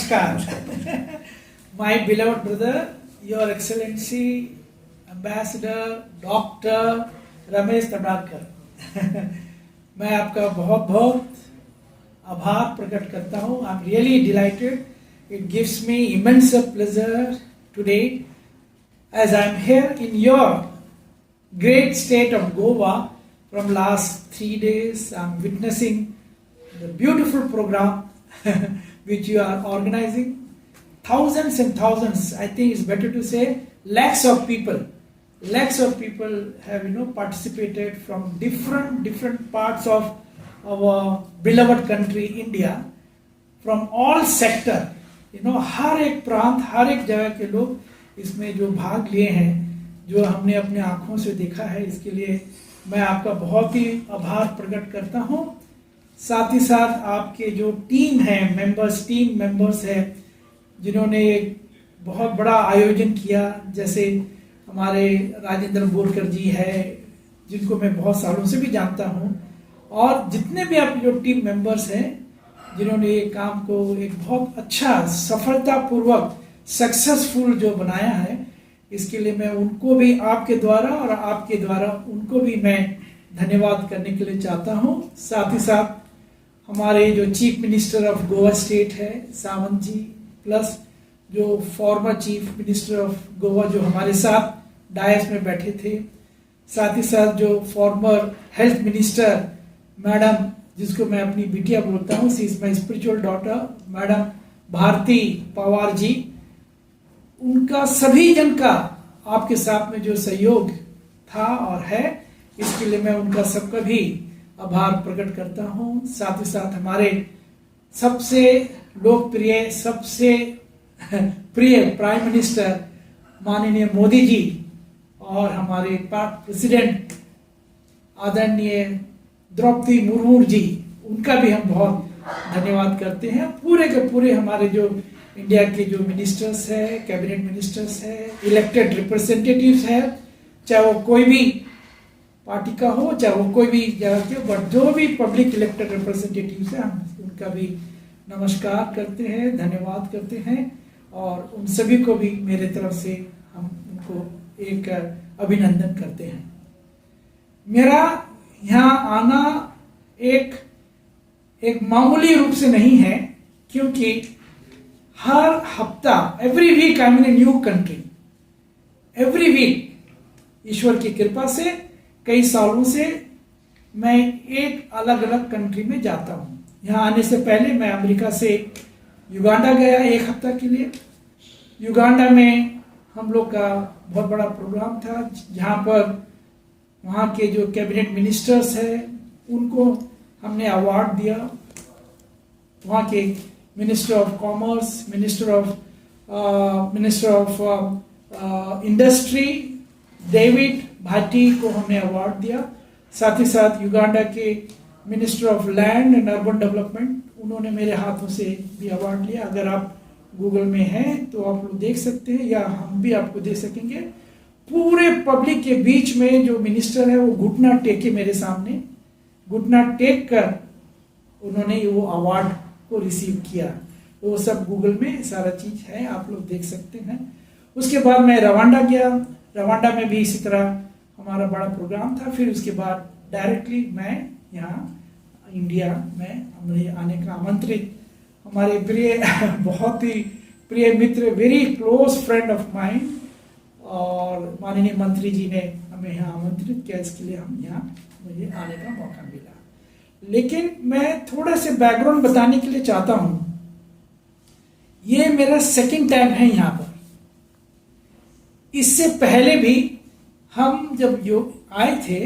Namaskar. My beloved brother, Your Excellency, Ambassador, Dr. Ramesh तंडारकर, मैं आपका बहुत बहुत आभार प्रकट करता हूँ. I'm really delighted. It gives me immense pleasure today as I'm here in your great state of Goa. From last 3 days, I'm witnessing the beautiful program which you are organizing. Thousands and thousands, I think it's better to say lakhs of people have participated from different parts of our beloved country India, from all sector. हर एक प्रांत, हर एक जगह के लोग इसमें जो भाग लिए हैं, जो हमने अपने आंखों से देखा है, इसके लिए मैं आपका बहुत ही आभार प्रकट करता हूं. साथ ही साथ आपके जो टीम मेंबर्स है, जिन्होंने एक बहुत बड़ा आयोजन किया, जैसे हमारे राजेंद्र बोरकर जी है, जिनको मैं बहुत सालों से भी जानता हूं, और जितने भी आप जो टीम मेंबर्स हैं, जिन्होंने ये काम को एक बहुत अच्छा, सफलतापूर्वक, सक्सेसफुल जो बनाया है, इसके लिए मैं उनको भी आपके द्वारा और आपके द्वारा उनको भी मैं धन्यवाद करने के लिए चाहता हूं. साथ ही साथ हमारे जो chief minister of Goa state है, सावंत जी, प्लस जो former chief minister of Goa जो हमारे साथ डायस में बैठे थे, साथ ही साथ जो फॉर्मर हेल्थ मिनिस्टर मैडम, जिसको मैं अपनी बिटिया बोलता हूँ, she is my spiritual daughter, madam Bharati Pawar ji, उनका सभी जन का आपके साथ में जो सहयोग था और है, इसके लिए मैं उनका सबका भी आभार प्रकट करता हूँ. साथ ही साथ हमारे सबसे लोकप्रिय, सबसे प्रिय प्राइम मिनिस्टर माननीय मोदी जी और हमारे प्रेसिडेंट आदरणीय द्रौपदी मुर्मू जी, उनका भी हम बहुत धन्यवाद करते हैं. पूरे के पूरे हमारे जो इंडिया के जो मिनिस्टर्स है, कैबिनेट मिनिस्टर्स है, इलेक्टेड रिप्रेजेंटेटिव्स है, चाहे वो कोई भी पार्टी का हो, चाहे वो कोई भी जगह के, बट जो भी पब्लिक इलेक्टेड रिप्रेजेंटेटिव्स है, हम उनका भी नमस्कार करते हैं, धन्यवाद करते हैं, और उन सभी को भी मेरे तरफ से हम उनको एक अभिनंदन करते हैं. मेरा यहाँ आना एक मामूली रूप से नहीं है, क्योंकि हर हफ्ता, every week I am in a new country. Every week ईश्वर की कृपा से कई सालों से मैं एक अलग अलग कंट्री में जाता हूं. यहाँ आने से पहले मैं अमेरिका से युगांडा गया 1 हफ्ता के लिए. युगांडा में हम लोग का बहुत बड़ा प्रोग्राम था, जहाँ पर वहाँ के जो कैबिनेट मिनिस्टर्स है, उनको हमने अवार्ड दिया. वहाँ के minister of commerce, minister of industry David Bhati को हमने अवार्ड दिया. साथ ही साथ युगांडा के minister of land and urban development, उन्होंने मेरे हाथों से भी अवार्ड लिया. अगर आप गूगल में हैं तो आप लोग देख सकते हैं, या हम भी आपको दे सकेंगे. पूरे पब्लिक के बीच में जो मिनिस्टर है, वो घुटना टेके मेरे सामने, घुटना टेक कर उन्होंने वो अवार्ड को रिसीव किया. वो सब गूगल में सारा चीज है, आप लोग देख सकते हैं. उसके बाद मैं रवांडा गया. रवांडा में भी इसी तरह हमारा बड़ा प्रोग्राम था. फिर उसके बाद डायरेक्टली मैं यहाँ इंडिया में हमें आने का आमंत्रित, हमारे प्रिय बहुत ही प्रिय मित्र, very close friend of mind, और माननीय मंत्री जी ने हमें यहाँ आमंत्रित किया. इसके लिए हम यहाँ मुझे आने का मौका मिला. लेकिन मैं थोड़ा से बैकग्राउंड बताने के लिए चाहता हूं. ये मेरा सेकंड टाइम है यहाँ पर. इससे पहले भी हम जब आए थे,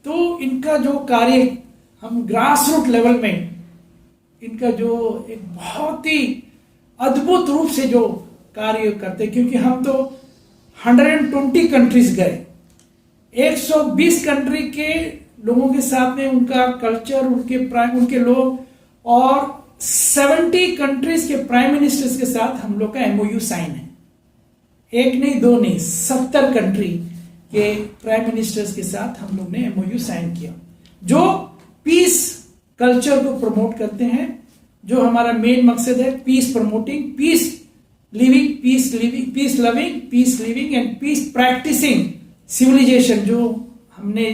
तो इनका जो कार्य, हम ग्रास रूट लेवल में इनका जो एक बहुत ही अद्भुत रूप से जो कार्य करते, क्योंकि हम तो 120 कंट्रीज गए, 120 कंट्री के लोगों के साथ में उनका कल्चर, उनके लोग, और 70 कंट्रीज के प्राइम मिनिस्टर्स के साथ हम लोग का एमओयू साइन है. 1 नहीं 2 नहीं, 70 कंट्री के प्राइम मिनिस्टर्स के साथ हम लोग ने एमओयू साइन किया, जो पीस कल्चर को प्रमोट करते हैं, जो हमारा मेन मकसद है, peace promoting, peace living, peace loving, peace living and peace practising civilisation, जो हमने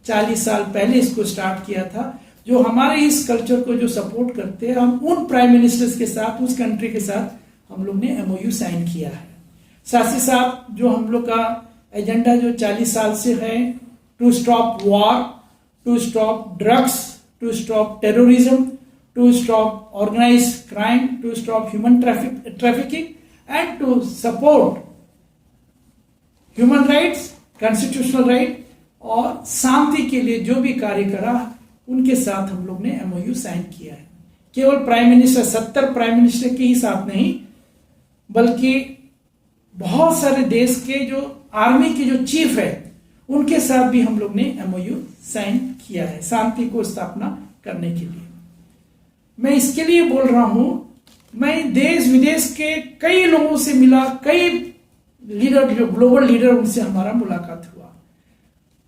40 साल पहले इसको स्टार्ट किया था, जो हमारे इस कल्चर को जो सपोर्ट करते हैं, हम उन प्राइम मिनिस्टर्स के साथ, उस कंट्री के साथ हम लोग ने एमओयू साइन किया है। साथ ही साथ जो हम लोग का एजेंडा जो 40 साल से है, to stop war, to stop drugs, to stop terrorism, to stop organise crime, to stop human trafficking and to support human rights, constitutional right और शांति के लिए जो भी कार्य करा, उनके साथ हम लोग ने एमओयू साइन किया है। केवल प्राइम मिनिस्टर, 70 प्राइम मिनिस्टर के ही साथ नहीं, बल्कि बहुत सारे देश के जो आर्मी के जो चीफ है, उनके साथ भी हम लोग ने एमओयू साइन किया है शांति को स्थापना करने के लिए। मैं इसके लिए बोल रहा हूं, मैं देश विदेश के कई लोगों से मिला, कई लीडर, जो ग्लोबल लीडर, उनसे हमारा मुलाकात हुआ।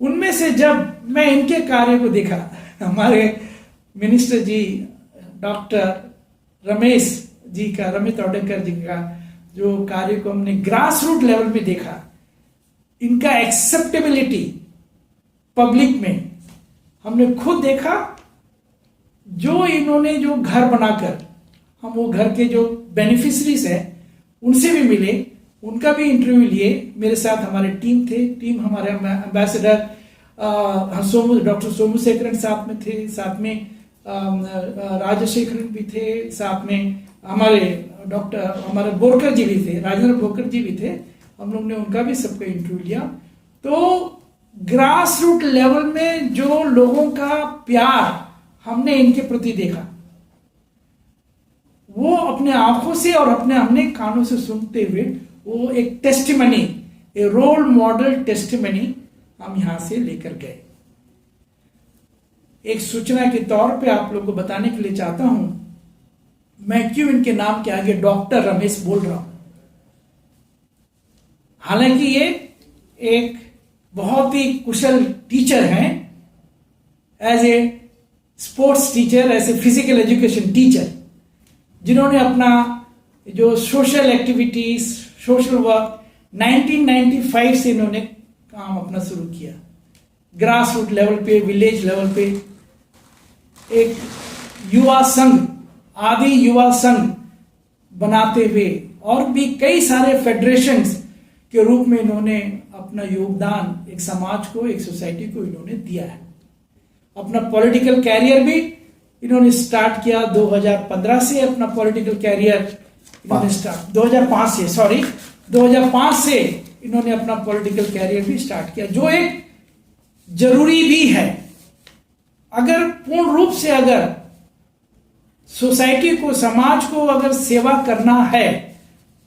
उनमें से जब मैं इनके कार्य को देखा, हमारे मिनिस्टर जी डॉक्टर रमेश जी का, रमेश तोडकर जी का जो कार्य को हमने ग्रास रूट लेवल में देखा, इनका एक्सेप्टेबिलिटी पब्लिक में हमने खुद देखा। जो इन्होंने जो घर बनाकर, हम वो घर के जो बेनिफिशरीज है उनसे भी मिले, उनका भी इंटरव्यू लिए। मेरे साथ हमारे टीम हमारे एम्बेसडर डॉक्टर सोमू शेखरन साथ में थे, साथ में राजशेखरन भी थे, साथ में हमारे बोरकर जी भी थे, राजेंद्र बोरकर जी भी थे। हम लोग ने उनका भी सबका इंटरव्यू लिया। तो ग्रास रूट लेवल में जो लोगों का प्यार हमने इनके प्रति देखा, वो अपने आंखों से और हमने कानों से सुनते हुए, वो एक टेस्टिमनी, ए रोल मॉडल टेस्टिमनी हम यहां से लेकर गए। एक सूचना के तौर पे आप लोगों को बताने के लिए चाहता हूं, मैं क्यों इनके नाम के आगे डॉक्टर रमेश बोल रहा हूं। हालांकि ये एक बहुत ही कुशल टीचर हैं, as a sports teacher, as a physical education teacher, जिन्होंने अपना जो सोशल एक्टिविटीज, सोशल वर्क 1995 से इन्होंने काम अपना शुरू किया। ग्रास रूट लेवल पे, विलेज लेवल पे एक युवा संघ, आदि युवा संघ बनाते हुए, और भी कई सारे फेडरेशंस के रूप में इन्होंने अपना योगदान एक समाज को, एक सोसाइटी को इन्होंने दिया है। अपना पॉलिटिकल कैरियर भी इन्होंने स्टार्ट किया 2015 से। अपना पॉलिटिकल कैरियर इन्होंने स्टार्ट 2005 से इन्होंने अपना पॉलिटिकल कैरियर भी स्टार्ट किया, जो एक जरूरी भी है। अगर पूर्ण रूप से अगर सोसाइटी को, समाज को अगर सेवा करना है,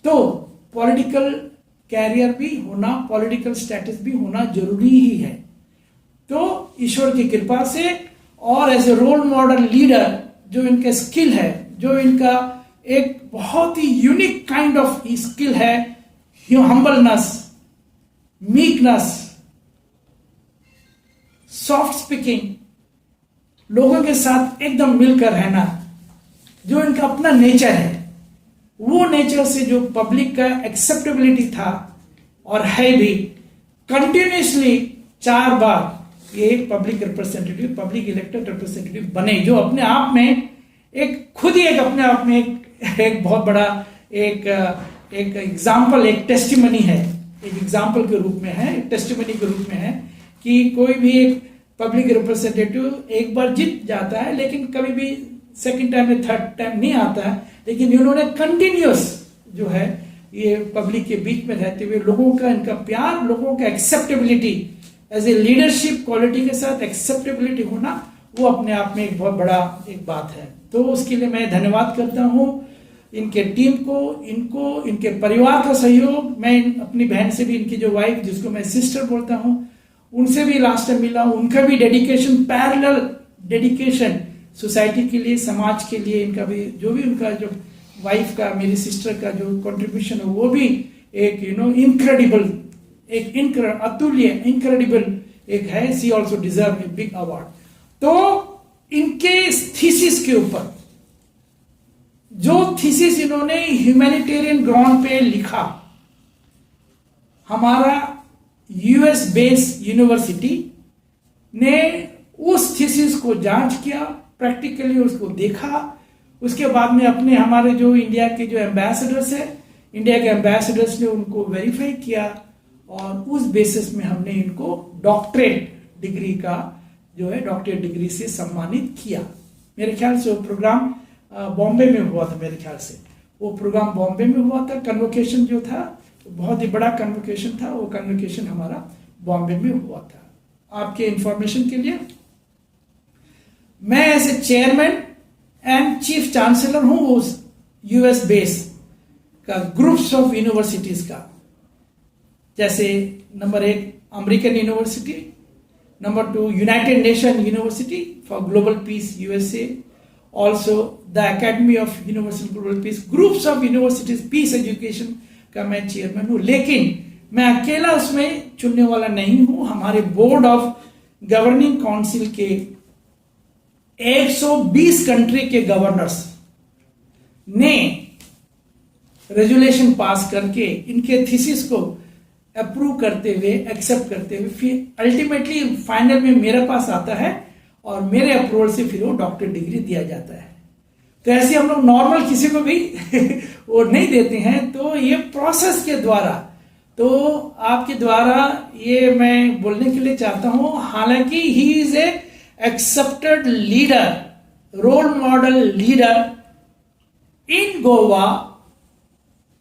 तो पॉलिटिकल कैरियर भी होना, पॉलिटिकल स्टेटस भी होना जरूरी ही है। तो ईश्वर की कृपा से और as a role model leader, जो इनका स्किल है, जो इनका एक बहुत ही यूनिक काइंड ऑफ स्किल है, हम्बलनेस, मीकनेस, सॉफ्ट स्पीकिंग, लोगों के साथ एकदम मिलकर रहना, जो इनका अपना नेचर है, वो नेचर से जो पब्लिक का एक्सेप्टेबिलिटी था और है भी, कंटिन्यूसली 4 बार ये public representative, public elected representative बने, जो अपने आप में एक खुद ही एक अपने आप में एक बहुत बड़ा एक एग्जाम्पल, एक टेस्टिमनी है, एक एग्जाम्पल के रूप में है, एक टेस्टिमनी के रूप में है कि कोई भी एक पब्लिक रिप्रेजेंटेटिव एक बार जीत जाता है, लेकिन कभी भी सेकंड टाइम या थर्ड टाइम नहीं आता है। लेकिन इन्होंने कंटिन्यूअस जो है ये पब्लिक के बीच में रहते हुए, लोगों का इनका प्यार, लोगों का acceptability, as a leadership quality के साथ एक्सेप्टेबिलिटी होना, वो अपने आप में एक बहुत बड़ा एक बात है। तो उसके लिए मैं धन्यवाद करता हूं इनके टीम को, इनको, इनके परिवार का सहयोग। मैं अपनी बहन से भी, इनकी जो वाइफ, जिसको मैं सिस्टर बोलता हूं, उनसे भी लास्ट टाइम मिला। उनका भी डेडिकेशन, पैरेलल डेडिकेशन सोसाइटी के लिए, समाज के लिए, इनका भी जो भी उनका जो वाइफ का, मेरी सिस्टर का जो कंट्रीब्यूशन है, वो भी एक इनक्रेडिबल, एक अतुल्य, इनक्रेडिबल एक है। She also deserve a big award. तो इनके थीसिस के ऊपर जो थीसिस इन्होंने ह्यूमैनिटेरियन ग्राउंड पे लिखा, हमारा यूएस बेस यूनिवर्सिटी ने उस थीसिस को जांच किया, प्रैक्टिकली उसको देखा, उसके बाद में अपने हमारे जो इंडिया के जो एम्बेसडर्स है, इंडिया के एम्बेसडर्स ने उनको वेरीफाई किया और उस बेसिस में हमने इनको डॉक्टरेट डिग्री का जो है डॉक्टरेट डिग्री से सम्मानित किया। मेरे ख्याल से वो प्रोग्राम बॉम्बे में हुआ था, मेरे ख्याल से वो प्रोग्राम बॉम्बे में हुआ था। कन्वोकेशन जो था बहुत ही बड़ा कन्वोकेशन था, वो कन्वोकेशन हमारा बॉम्बे में हुआ था। आपके इंफॉर्मेशन के लिए मैं as a chairman and chief chancellor हूं उस यूएस बेस का ग्रुप्स ऑफ यूनिवर्सिटीज का, जैसे number 1 American university, number 2 united nation university for global peace USA, also the academy of universal global peace, groups of universities peace education का मैं chairman हूं। लेकिन मैं अकेला उसमें चुनने वाला नहीं हूं, हमारे बोर्ड ऑफ गवर्निंग काउंसिल के 120 कंट्री के गवर्नर्स ने रेजुलेशन पास करके इनके थीसिस को अप्रूव करते हुए, एक्सेप्ट करते हुए, फिर अल्टीमेटली फाइनल में मेरे पास आता है और मेरे अप्रूवल से फिर वो डॉक्टरेट डिग्री दिया जाता है। तो ऐसे हम लोग नॉर्मल किसी को भी वो नहीं देते हैं। तो ये प्रोसेस के द्वारा, तो आपके द्वारा ये मैं बोलने के लिए चाहता हूं, हालांकि he is a accepted leader, role model leader in Goa,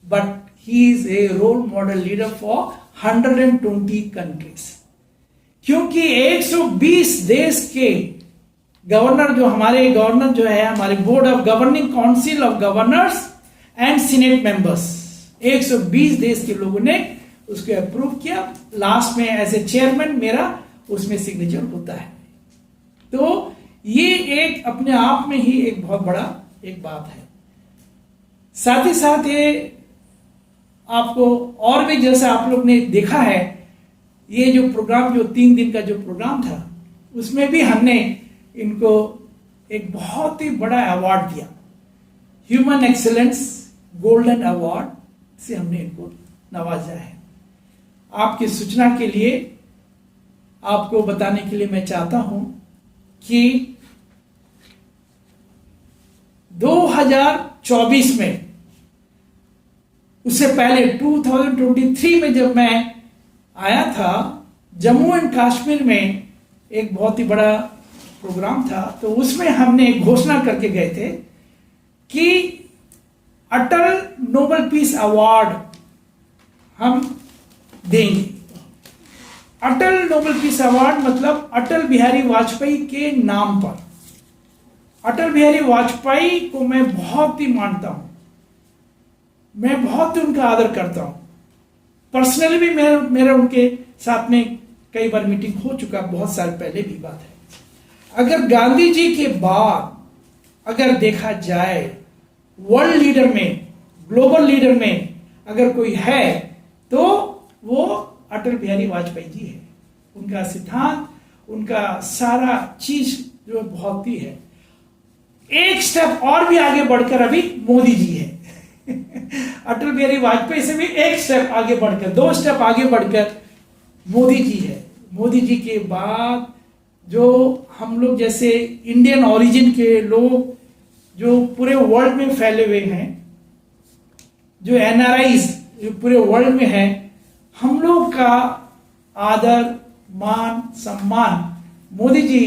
but he is a role model leader for 120 countries. क्योंकि 120 देश के गवर्नर जो हमारे गवर्नर जो है, हमारे board of governing council of governors and senate members, 120 देश के लोगों ने उसको अप्रूव किया। लास्ट में एज ए चेयरमैन मेरा उसमें सिग्नेचर होता है। तो ये एक अपने आप में ही एक बहुत बड़ा एक बात है। साथ ही साथ ये आपको और भी, जैसा आप लोग ने देखा है, ये जो प्रोग्राम जो 3 दिन का जो प्रोग्राम था, उसमें भी हमने इनको एक बहुत ही बड़ा अवार्ड दिया, ह्यूमन एक्सीलेंस गोल्डन अवार्ड से हमने इनको नवाजा है। आपकी सूचना के लिए, आपको बताने के लिए मैं चाहता हूं कि 2024 में, उससे पहले 2023 में जब मैं आया था, जम्मू एंड कश्मीर में एक बहुत ही बड़ा प्रोग्राम था, तो उसमें हमने घोषणा करके गए थे कि अटल नोबेल पीस अवार्ड हम देंगे। अटल नोबेल पीस अवार्ड मतलब अटल बिहारी वाजपेयी के नाम पर। अटल बिहारी वाजपेयी को मैं बहुत ही मानता हूं, मैं बहुत ही उनका आदर करता हूं। पर्सनली भी मेरा उनके साथ में कई बार मीटिंग हो चुका, बहुत साल पहले भी बात है। अगर गांधी जी के बाद अगर देखा जाए वर्ल्ड लीडर में, ग्लोबल लीडर में अगर कोई है तो वो अटल बिहारी वाजपेयी जी है। उनका सिद्धांत, उनका सारा चीज जो बहुत ही है। एक स्टेप और भी आगे बढ़कर अभी मोदी जी है अटल बिहारी वाजपेयी से भी एक स्टेप आगे बढ़कर, 2 स्टेप आगे बढ़कर मोदी जी है। मोदी जी के बाद जो हम लोग जैसे इंडियन ओरिजिन के लोग जो पूरे वर्ल्ड में फैले हुए हैं, जो एनआरआईज जो पूरे वर्ल्ड में है, हम लोग का आदर, मान, सम्मान मोदी जी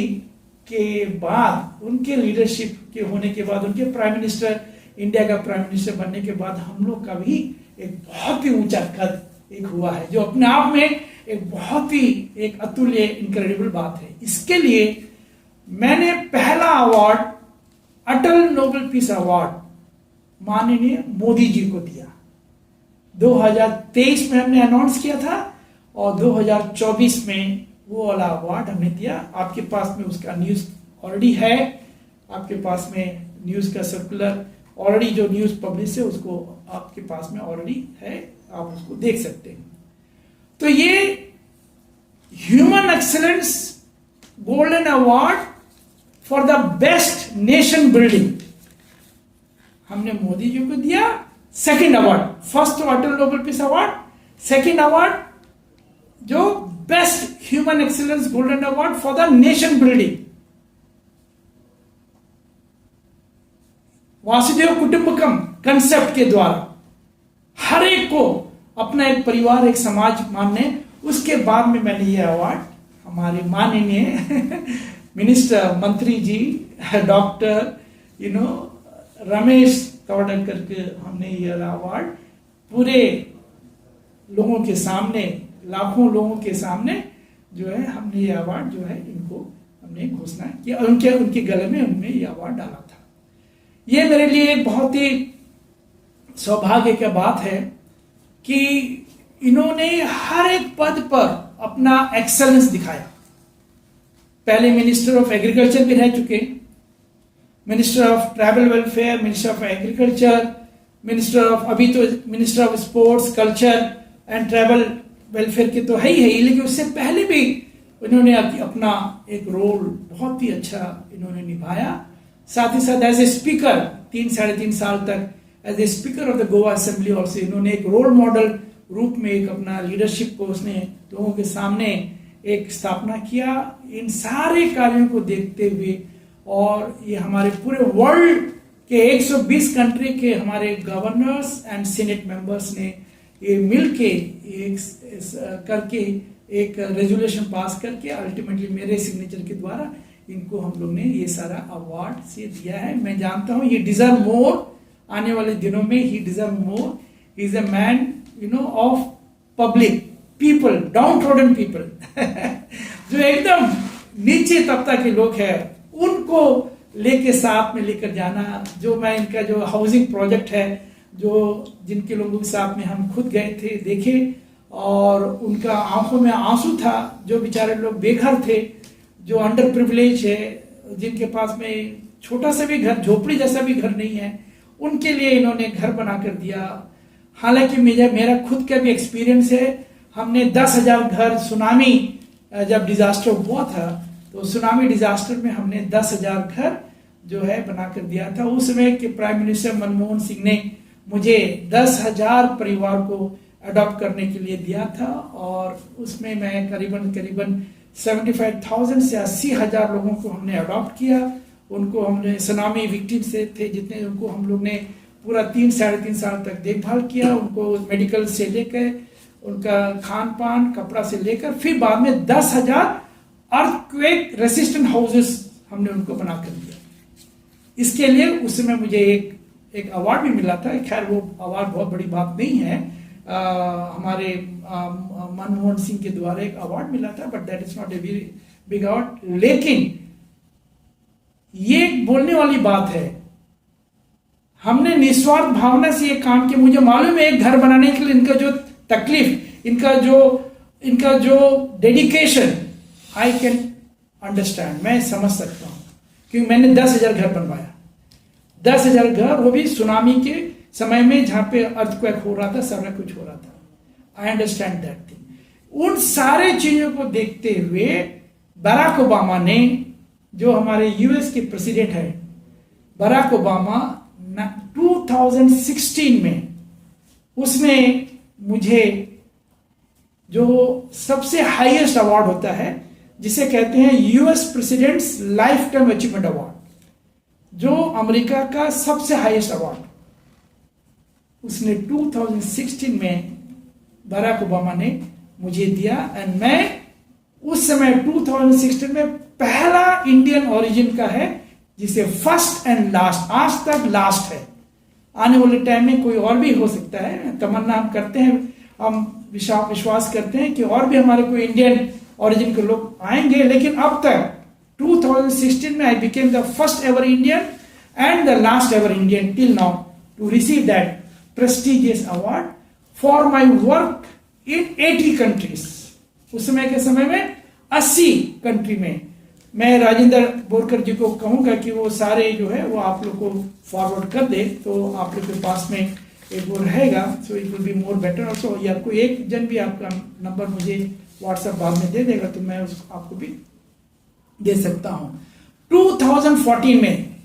के बाद, उनके लीडरशिप के होने के बाद, उनके प्राइम मिनिस्टर, इंडिया का प्राइम मिनिस्टर बनने के बाद हम लोग का भी एक बहुत ही ऊंचा कद एक हुआ है, जो अपने आप में एक बहुत ही एक अतुल्य इनक्रेडिबल बात है। इसके लिए मैंने पहला अवार्ड, अटल नोबेल पीस अवार्ड माननीय मोदी जी को दिया। 2023 में हमने अनाउंस किया था और 2024 में वो वाला अवार्ड हमने दिया। आपके पास में उसका न्यूज ऑलरेडी है, आपके पास में न्यूज का सर्कुलर ऑलरेडी, जो न्यूज पब्लिश है उसको आपके पास में ऑलरेडी है, आप उसको देख सकते हैं। तो ये human excellence golden award for the best nation building, हमने मोदी जी को दिया सेकंड अवार्ड, फर्स्ट तो Atal Nobel peace award, second award जो best human excellence golden award for the nation building. वासुदेव कुटुंबकम कंसेप्ट के द्वारा हर एक को अपना एक परिवार, एक समाज मानने, उसके बाद में मैंने ये अवार्ड हमारे माननीय मिनिस्टर मंत्री जी डॉक्टर रमेश तवड़कर के हमने ये अवार्ड पूरे लोगों के सामने, लाखों लोगों के सामने जो है हमने ये अवार्ड जो है इनको हमने घोषणा किया, उनके गले में उनमें ये अवार्ड डाला था। ये मेरे लिए एक बहुत ही सौभाग्य की बात है कि इन्होंने हर एक पद पर अपना एक्सेलेंस दिखाया। पहले मिनिस्टर ऑफ एग्रीकल्चर भी रह चुके, minister of tribal welfare, minister of agriculture, minister of, अभी तो minister of sports, culture and tribal welfare के तो है ही, लेकिन उससे पहले भी इन्होंने अपना एक रोल बहुत ही अच्छा इन्होंने निभाया। साथ ही साथ एज ए स्पीकर 3-3.5 साल तक as a speaker of the Goa assembly also इन्होंने एक रोल मॉडल रूप में एक अपना लीडरशिप को उसने लोगों के सामने एक स्थापना किया। इन सारे कार्यों को देखते हुए और ये हमारे पूरे वर्ल्ड के 120 कंट्री के हमारे गवर्नर्स एंड सीनेट मेंबर्स ने ये मिलके करके एक रेजोल्यूशन पास करके अल्टीमेटली मेरे सिग्नेचर के द्वारा इनको हम लोग ने ये सारा अवार्ड से दिया है। मैं जानता हूं ये डिजर्व मोर, आने वाले दिनों में he deserve more. He is a man of public people, down trodden people जो एकदम नीचे तबका के लोग हैं उनको लेके साथ में लेकर जाना। जो मैं इनका जो हाउसिंग प्रोजेक्ट है, जो जिनके लोगों के साथ में हम खुद गए थे, देखे, और उनका आंखों में आंसू था, जो बेचारे लोग बेघर थे, जो अंडर प्रिविलेज है, जिनके पास में छोटा सा भी घर, झोपड़ी जैसा भी घर नहीं है, उनके लिए इन्होंने घर बना कर दिया। हालांकि मेरा खुद का भी एक्सपीरियंस है। हमने 10,000 घर, सुनामी जब डिजास्टर हुआ था तो सुनामी डिजास्टर में हमने 10,000 घर जो है बना कर दिया था। उस समय के प्राइम मिनिस्टर मनमोहन सिंह ने मुझे 10,000 परिवार को अडॉप्ट करने के लिए दिया था, और उसमें मैं करीबन 75,000 से 80,000 लोगों को हमने अडॉप्ट किया। उनको हमने सुनामी विक्टिम से थे जितने, उनको हम लोग ने पूरा 3-3.5 साल तक देखभाल किया। उनको मेडिकल से लेकर, उनका खान पान, कपड़ा से लेकर, फिर बाद में 10,000 अर्थक्वेक रेसिस्टेंट हाउसेस हमने उनको बना कर दिया। इसके लिए उस समय मुझे एक अवार्ड भी मिला था। खैर वो अवार्ड बहुत बड़ी बात नहीं है, हमारे मनमोहन सिंह के द्वारा एक अवार्ड मिला था, but that is not a very big award. लेकिन ये बोलने वाली बात है, हमने निस्वार्थ भावना से ये काम किया। मुझे मालूम है एक घर बनाने के लिए इनका जो तकलीफ, इनका जो डेडिकेशन, आई कैन अंडरस्टैंड, मैं समझ सकता हूं, क्योंकि मैंने 10,000 घर बनवाया। 10,000 घर, वो भी सुनामी के समय में जहां पे अर्थक्वेक हो रहा था, सारा कुछ हो रहा था। आई अंडरस्टैंड दैट थिंग। उन सारे चीजों को देखते हुए बराक ओबामा ने, जो हमारे यूएस के प्रेसिडेंट है, बराक ओबामा 2016 में उसने मुझे जो सबसे हाईएस्ट अवार्ड होता है, जिसे कहते हैं US presidents life time achievement award, जो अमेरिका का सबसे हाईएस्ट अवार्ड, उसने 2016 में बराक ओबामा ने मुझे दिया। एंड मैं उस समय 2016 में पहला इंडियन ओरिजिन का है जिसे फर्स्ट एंड लास्ट, आज तक लास्ट है। आने वाले टाइम में कोई और भी हो सकता है, तमन्ना हम करते हैं, हम विश्वास करते हैं कि और भी हमारे कोई इंडियन ओरिजिन के लोग आएंगे। लेकिन अब तक 2016 में I became the first ever Indian and the last ever Indian till now to receive that prestigious award for my work in 80 countries. उस समय के समय में 80 कंट्री में। मैं राजेंद्र बोरकर जी को कहूंगा कि वो सारे जो है वो आप लोग को फॉरवर्ड कर दे, तो आप लोग के पास में एक वो रहेगा, so it will be more better also. या कोई एक जन भी आपका नंबर मुझे व्हाट्सएप बाद में दे देगा तो मैं उसको आपको भी दे सकता हूं। 2014 में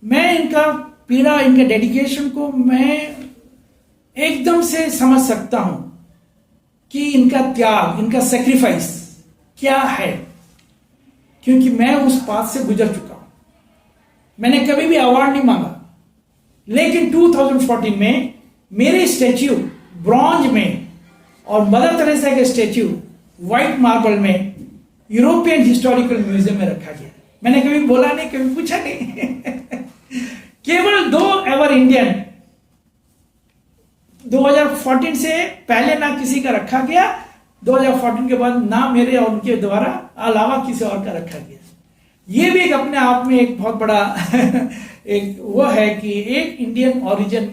मैं इनका पीड़ा, इनके डेडिकेशन को मैं एकदम से समझ सकता हूं कि इनका त्याग, इनका सेक्रीफाइस क्या है, क्योंकि मैं उस पाथ से गुजर चुका हूं। मैंने कभी भी अवार्ड नहीं मांगा, लेकिन 2014 में मेरे स्टैच्यू ब्रॉन्ज में और मदर तेरेसा के स्टैच्यू व्हाइट मार्बल में यूरोपियन हिस्टोरिकल म्यूजियम में रखा गया। मैंने कभी बोला नहीं, कभी पूछा नहीं। केवल 2 एवर इंडियन 2014 से पहले ना किसी का रखा गया, 2014 के बाद ना मेरे और उनके द्वारा अलावा किसी और का रखा गया। ये भी एक अपने आप में एक बहुत बड़ा एक वो है कि एक इंडियन ओरिजिन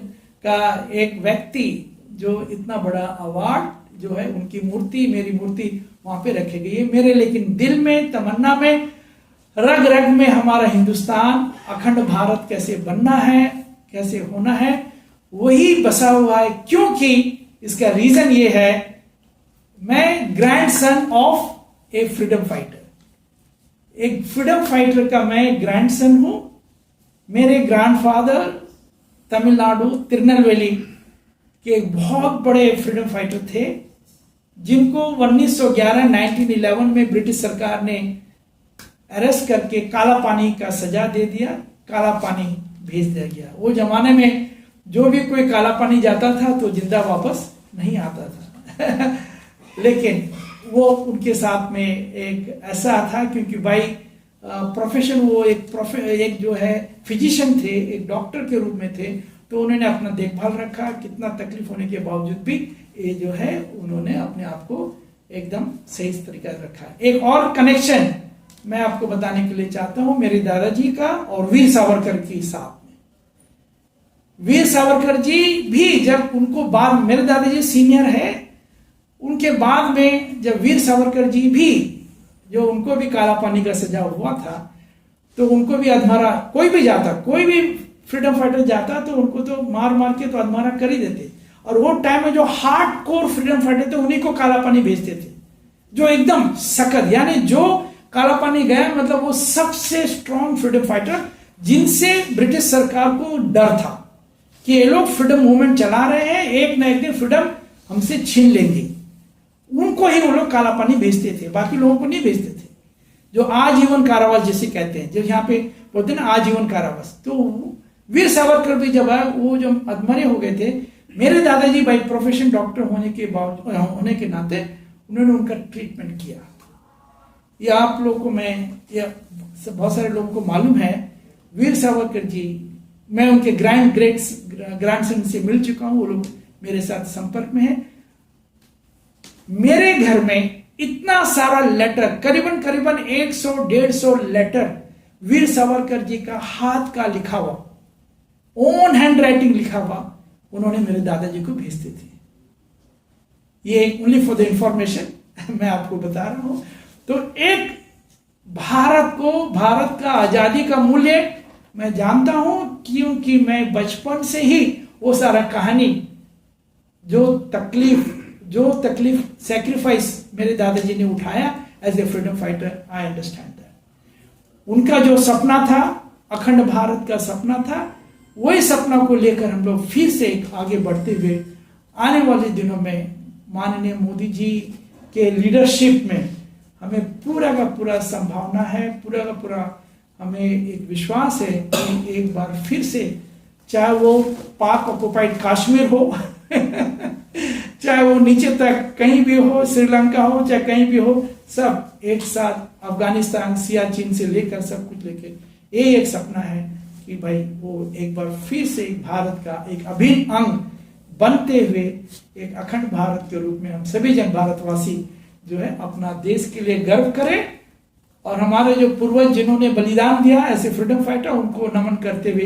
का एक व्यक्ति जो इतना बड़ा अवार्ड जो है, उनकी मूर्ति, मेरी मूर्ति वहां पे रखी गई है। मेरे लेकिन दिल में, तमन्ना में, रग रग में हमारा हिंदुस्तान, अखंड भारत कैसे बनना है, कैसे होना है, वही बसा हुआ है। क्योंकि इसका रीजन ये है, मैं grandson of A freedom fighter, एक फ्रीडम फाइटर का मैं ग्रैंडसन हूं। मेरे ग्रैंडफादर तमिलनाडु तिरुनेलवेली के एक बहुत बड़े फ्रीडम फाइटर थे, जिनको 1911 में ब्रिटिश सरकार ने अरेस्ट करके काला पानी का सजा दे दिया, काला पानी भेज दिया गया। वो जमाने में जो भी कोई काला पानी जाता था तो जिंदा वापस नहीं आता था। लेकिन वो उनके साथ में एक ऐसा था, क्योंकि भाई प्रोफेशन वो एक जो है फिजिशियन थे, एक डॉक्टर के रूप में थे, तो उन्होंने अपना देखभाल रखा। कितना तकलीफ होने के बावजूद भी ये जो है उन्होंने अपने आप को एकदम सही तरीका से रखा। एक और कनेक्शन मैं आपको बताने के लिए चाहता हूं, मेरे दादाजी का और वीर सावरकर की साथ में। वीर सावरकर जी भी जब उनको बाद, मेरे दादाजी सीनियर है, उनके बाद में जब वीर सावरकर जी भी, जो उनको भी काला पानी का सजा हुआ था, तो उनको भी अधमरा, कोई भी जाता, कोई भी फ्रीडम फाइटर जाता तो उनको तो मार मार के तो अधमरा कर ही देते। और वो टाइम में जो हार्ड कोर फ्रीडम फाइटर थे, उन्हीं को काला पानी भेजते थे, जो एकदम सख्त, यानी जो काला पानी गया मतलब वो सबसे स्ट्रॉन्ग फ्रीडम फाइटर, जिनसे ब्रिटिश सरकार को डर था कि ये लोग फ्रीडम मूवमेंट चला रहे हैं, एक ना एक दिन फ्रीडम हमसे छीन लेंगे। उनको ही वो लोग काला पानी भेजते थे, बाकी लोगों को नहीं भेजते थे। जो आजीवन कारावास जिसे कहते हैं, जो यहाँ पे बोलते हैं ना आजीवन कारावास, तो वीर सावरकर भी जब आए, वो जो अधमरे हो गए थे, मेरे दादाजी बाई प्रोफेशन डॉक्टर होने के बावजूद, होने के नाते उन्होंने उनका ट्रीटमेंट किया। ये आप लोगों को बहुत सारे लोगों को मालूम है। वीर सावरकर जी, मैं उनके ग्रैंडसन से मिल चुका हूं, वो लोग मेरे साथ संपर्क में हैं। मेरे घर में इतना सारा लेटर, करीबन 100-150 लेटर वीर सावरकर जी का हाथ का लिखा हुआ, ओन हैंड राइटिंग लिखा हुआ, उन्होंने मेरे दादाजी को भेजते थे। ये ओनली फॉर द इंफॉर्मेशन मैं आपको बता रहा हूं। तो एक भारत का आजादी का मूल्य मैं जानता हूं, क्योंकि मैं बचपन से ही वो सारा कहानी, जो तकलीफ सैक्रिफाइस मेरे दादाजी ने उठाया as a freedom fighter, I understand that. उनका जो सपना था, अखंड भारत का सपना था, वही सपना को लेकर हम लोग फिर से आगे बढ़ते हुए आने वाले दिनों में माननीय मोदी जी के लीडरशिप में हमें पूरा का पूरा संभावना है, पूरा का पूरा हमें एक विश्वास है कि एक बार फिर से, चाहे वो पाक ऑक्युपाइड कश्मीर हो चाहे वो नीचे तक कहीं भी हो, श्रीलंका हो, चाहे कहीं भी हो, सब एक साथ, अफगानिस्तान, सियाचिन से लेकर सब कुछ लेकर, ये एक सपना है कि भाई वो एक बार फिर से एक भारत का एक अभिन्न अंग बनते हुए एक अखंड भारत के रूप में हम सभी जन भारतवासी जो है अपना देश के लिए गर्व करें, और हमारे जो पूर्वज जिन्होंने बलिदान दिया ऐसे फ्रीडम फाइटर, उनको नमन करते हुए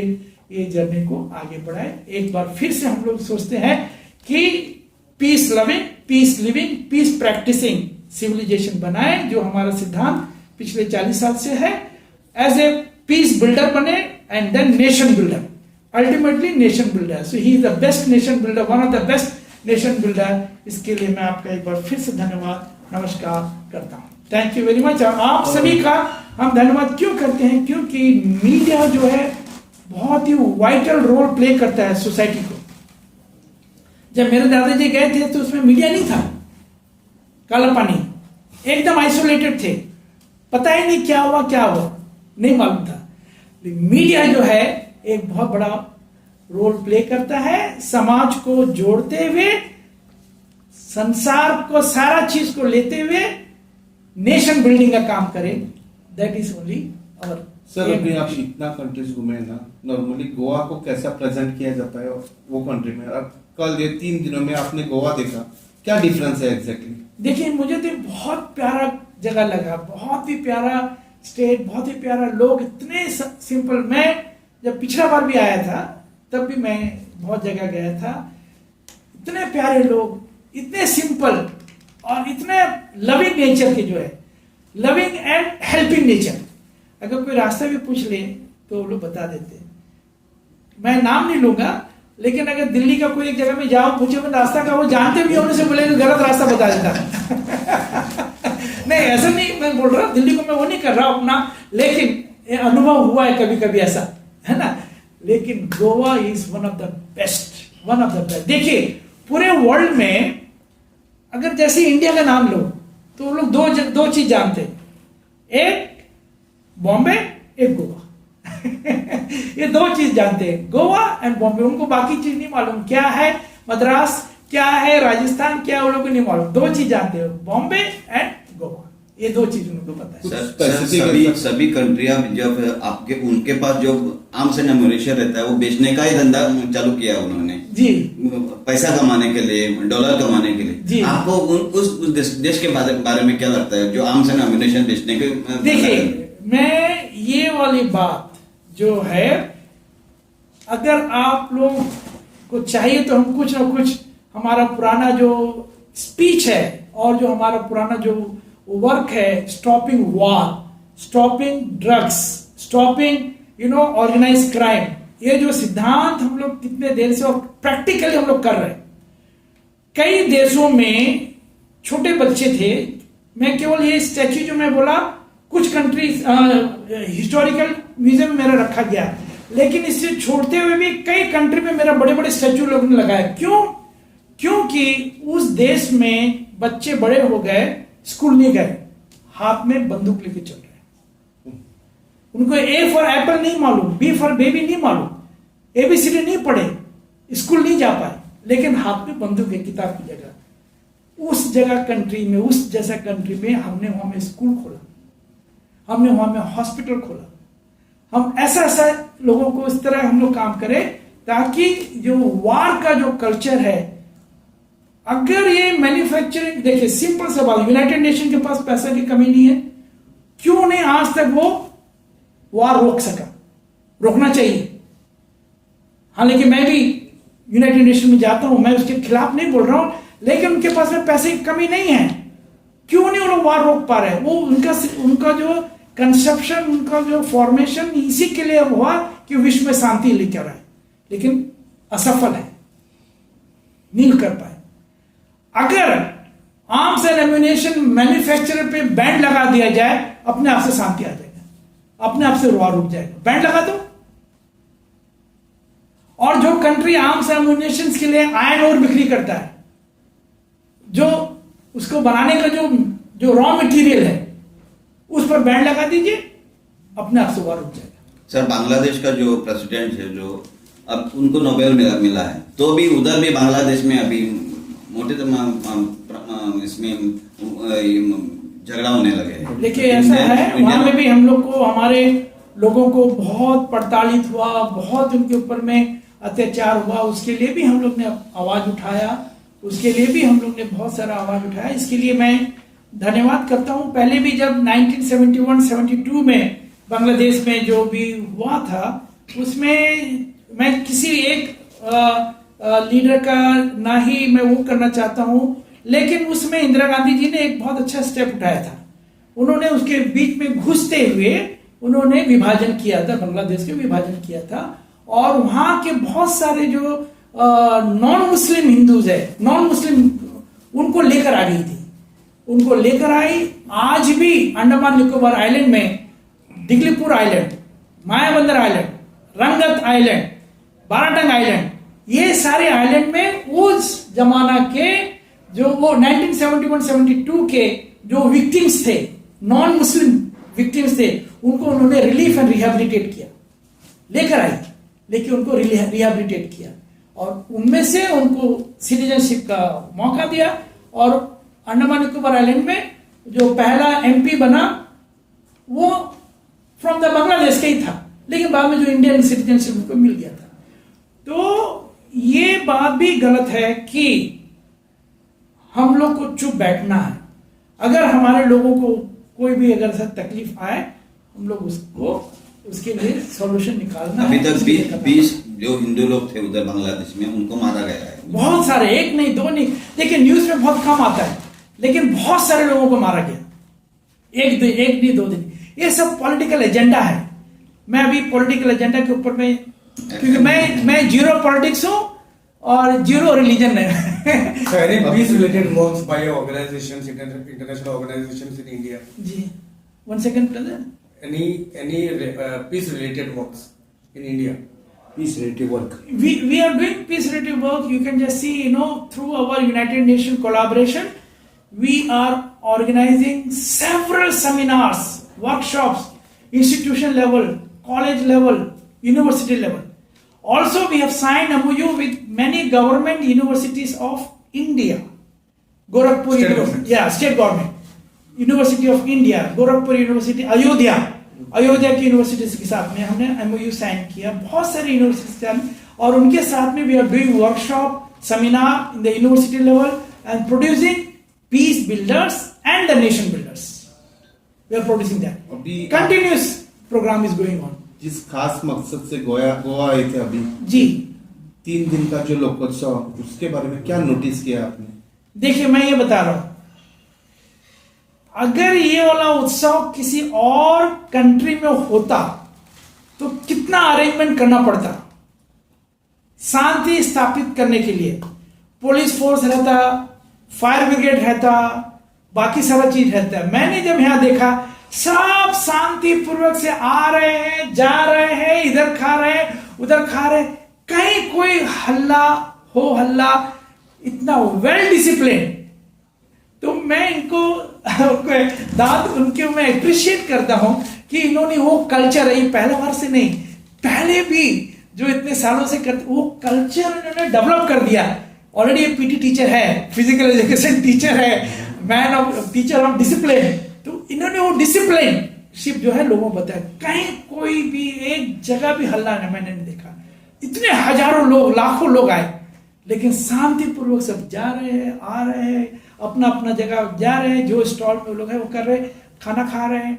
ये जर्नी को आगे बढ़ाए। एक बार फिर से हम लोग सोचते हैं कि peace loving, peace living, peace practising civilisation बनाए, जो हमारा सिद्धांत पिछले 40 साल से है। एज ए पीस बिल्डर बने and then nation builder, ultimately nation builder. So he is the best nation builder, one of the best nation builder. इसके लिए मैं आपका एक बार फिर से धन्यवाद, नमस्कार करता हूं। Thank you very much. आप सभी का हम धन्यवाद क्यों करते हैं, क्योंकि मीडिया जो है बहुत ही वाइटल रोल प्ले करता है सोसाइटी को। जब मेरे दादाजी गए थे तो उसमें मीडिया नहीं था, काला पानी, एकदम आइसोलेटेड थे, पता ही नहीं क्या हुआ नहीं मालूम था। मीडिया जो है एक बहुत बड़ा रोल प्ले करता है समाज को जोड़ते हुए, संसार को सारा चीज को लेते हुए नेशन बिल्डिंग का काम करे। That is only our. Sir अभी आप इतना कंट्रीज घूमे ना, नॉर्मली गोवा को कैसा प्रेजेंट किया जाता है वो कंट्री में? अब कल ये 3 दिनों में आपने गोवा देखा, क्या डिफरेंस है एग्जैक्टली? देखिए मुझे तो बहुत प्यारा जगह लगा, बहुत ही प्यारा स्टेट, बहुत ही प्यारा लोग, इतने सिंपल। मैं जब पिछला बार भी आया था तब भी मैं बहुत जगह गया था, इतने प्यारे लोग, इतने सिंपल और इतने लविंग नेचर के, जो है लविंग एंड हेल्पिंग नेचर। अगर कोई रास्ता भी पूछ ले तो वो लोग बता देते। मैं नाम नहीं लूंगा, लेकिन अगर दिल्ली का कोई एक जगह में जाओ, पूछे मैं रास्ता का, वो जानते भी होने से बोलेंगे गलत रास्ता बता देता। नहीं ऐसा नहीं मैं बोल रहा, दिल्ली को मैं वो नहीं कर रहा अपना, लेकिन ये अनुभव हुआ है कभी कभी ऐसा, है ना। लेकिन Goa is one of the best. देखिए पूरे वर्ल्ड में अगर जैसे इंडिया का नाम लो तो वो लोग दो चीज जानते हैं, एक बॉम्बे, एक गोवा। ये 2 चीज जानते हैं, गोवा एंड बॉम्बे। उनको बाकी चीज नहीं मालूम, क्या है मद्रास, क्या है राजस्थान, क्या वो लोग को नहीं मालूम। 2 चीज जानते हो, बॉम्बे एंड गोवा, ये 2 चीज उनको पता है। सर सभी कंट्रियां जब आपके उनके पास जो आर्म्स एंड एम्यूनिशन रहता है वो बेचने का ही धंधा चालू किया उन्होंने जी, पैसा कमाने के लिए, डॉलर कमाने के लिए जी। आपको उस देश के बारे में क्या लगता है जो आर्म्स एंड एम्यूनिशन बेचने के? देखिए मैं ये वाली बात जो है, अगर आप लोग को चाहिए तो हम कुछ ना कुछ हमारा पुराना जो स्पीच है और जो हमारा पुराना जो वर्क है, stopping war, stopping drugs, stopping organise crime, ये जो सिद्धांत हम लोग कितने देर से और प्रैक्टिकली हम लोग कर रहे हैं। कई देशों में छोटे बच्चे थे, मैं केवल ये स्टैच्यू जो मैं बोला कुछ कंट्रीज हिस्टोरिकल म्यूजियम में मेरा रखा गया, लेकिन इससे छोड़ते हुए भी कई कंट्री में मेरा बड़े बड़े स्टैच्यू लोगों ने लगाया। क्यों? क्योंकि उस देश में बच्चे बड़े हो गए, स्कूल नहीं गए, हाथ में बंदूक लेके चल रहे हैं। उनको ए फॉर एप्पल नहीं मालूम, बी फॉर बेबी नहीं मालूम, एबीसीडी नहीं पढ़े, स्कूल नहीं जा पाए, लेकिन हाथ में बंदूक है किताब की जगह। उस जगह कंट्री में, उस जैसा कंट्री में हमने वहां में स्कूल खोला, हमने वहां में हॉस्पिटल खोला। हम ऐसा लोगों को इस तरह हम लोग काम करें ताकि जो वार का जो कल्चर है, अगर ये मैन्युफैक्चरिंग, देखिए सिंपल सा बात, यूनाइटेड नेशन के पास पैसा की कमी नहीं है, क्यों नहीं आज तक वो वार रोक सका? रोकना चाहिए। हालांकि मैं भी यूनाइटेड नेशन में जाता हूं, मैं उसके खिलाफ नहीं बोल रहा हूं, लेकिन उनके पास में पैसे की कमी नहीं है, क्यों नहीं वो लोग वार रोक पा रहे? वो उनका जो कंसेप्शन, उनका जो फॉर्मेशन इसी के लिए हुआ कि विश्व में शांति लेकर आए, लेकिन असफल है, नहीं कर पाए। अगर आर्म्स एंड एम्यूनिशन मैन्युफैक्चरर पे बैंड लगा दिया जाए, अपने आप से शांति आ जाएगा, अपने आप से वार रुक जाएगा। बैंड लगा दो। और जो कंट्री आर्म्स एंड एम्यूनिशन के लिए आयरन ओर बिक्री करता है, जो उसको बनाने का जो रॉ मटेरियल है, उस पर बैंड लगा दीजिए, अपने आप से वार रुक जाएगा। सर बांग्लादेश का जो प्रेसिडेंट है, जो अब उनको नोबेल मिला है, तो भी उधर भी बांग्लादेश में अभी मोटे इसमें झगड़ा होने लगे। देखिए ऐसा है, वहां में भी हम लोग को, हमारे लोगों को बहुत प्रताड़ित हुआ, बहुत उनके ऊपर में अत्याचार हुआ, उसके लिए भी हम लोग ने आवाज उठाया, उसके लिए भी हम लोग ने बहुत सारा आवाज उठाया। इसके लिए मैं धन्यवाद करता हूं। पहले भी जब 1971-72 में बांग्लादेश में जो भी हुआ था, उसमें मैं किसी एक लीडर का ना ही मैं वो करना चाहता हूं, लेकिन उसमें इंदिरा गांधी जी ने एक बहुत अच्छा स्टेप उठाया था। उन्होंने उसके बीच में घुसते हुए उन्होंने विभाजन किया था, बांग्लादेश के विभाजन किया था, और वहां के बहुत सारे जो नॉन मुस्लिम हिंदूज है, नॉन मुस्लिम, उनको लेकर आ गई थी, उनको लेकर आई। आज भी अंडमान निकोबार आइलैंड में, दिगलीपुर आइलैंड, मायाबंदर आइलैंड, रंगत आइलैंड, बाराटंग आइलैंड, ये सारे आइलैंड में उस जमाना के जो वो 1971-72 के जो विक्टिम्स थे, नॉन मुस्लिम विक्टिम्स थे, उनको उन्होंने रिलीफ एंड रिहेबिलिटेट किया, लेकर आई, लेकिन उनको रिहेबिलिटेट किया और उनमें से उनको सिटीजनशिप का मौका दिया। और अंडमान निकोबार आइलैंड में जो पहला एमपी बना वो फ्रॉम द बांग्लादेश का ही था, लेकिन बाद में जो इंडियन सिटीजनशिप उनको मिल गया था। तो ये बात भी गलत है कि हम लोग को चुप बैठना है। अगर हमारे लोगों को कोई भी अगर ऐसा तकलीफ आए, हम लोग उसको उसके लिए सॉल्यूशन निकालना अभी है। तक 20 जो हिंदू लोग थे उधर बांग्लादेश में, उनको मारा गया है। बहुत सारे, एक नहीं दो नहीं, देखिए न्यूज में बहुत कम आता है, लेकिन बहुत सारे लोगों को मारा गया, एक नहीं दो दिन। ये सब पॉलिटिकल एजेंडा है। मैं अभी पॉलिटिकल एजेंडा के ऊपर में, क्योंकि मैं जीरो पॉलिटिक्स हूं और जीरो रिलीजन है। So any peace-related works by organizations, international organizations in India? जी, 1 second brother. Any peace-related works in India? Peace-related work. We are doing peace-related work. You can just see, through our United Nations collaboration, we are organizing several seminars, workshops, institution level, college level, university level. Also, we have signed MOU with many government universities of India. Gorakhpur State University, government. yeah, state government. University of India, Gorakhpur University, Ayodhya की universities के साथ में हमने MOU sign किया, बहुत सारे universities, और उनके साथ में we are doing workshop, seminar in the university level and producing peace builders and the nation builders. We are producing that. अभी continuous programme is going on. जिस खास मकसद से गोवा आए थे अभी जी, 3 दिन का जो लोकोत्सव, उसके बारे में क्या नोटिस किया आपने? देखिए मैं ये बता रहा हूं, अगर ये वाला उत्सव किसी और कंट्री में होता तो कितना अरेंजमेंट करना पड़ता. शांति स्थापित करने के लिए पुलिस फोर्स रहता, फायर ब्रिगेड रहता, बाकी सारा चीज रहता है. मैंने जब यहां देखा, सब शांति पूर्वक से आ रहे हैं, जा रहे हैं, इधर खा रहे हैं, उधर खा रहे हैं, कहीं कोई हल्ला, इतना वेल डिसिप्लिन. तो मैं इनको उनके मैं अप्रिशिएट करता हूं कि इन्होंने वो कल्चर है, पहले बार से नहीं, पहले भी जो इतने सालों से करते, वो कल्चर इन्होंने डेवलप कर दिया. ऑलरेडी ये पीटी टीचर है, फिजिकल एजुकेशन टीचर है, टीचर ऑफ डिसिप्लिन. तो इन्होंने वो डिसिप्लिनशिप जो है लोगों को बताया. कहीं कोई भी एक जगह भी हल्ला नहीं, मैंने नहीं देखा. इतने हजारों लोग, लाखों लोग आए, लेकिन शांतिपूर्वक सब जा रहे हैं, आ रहे हैं, अपना अपना जगह जा रहे हैं, जो स्टॉल में लोग हैं वो कर रहे हैं, खाना खा रहे हैं.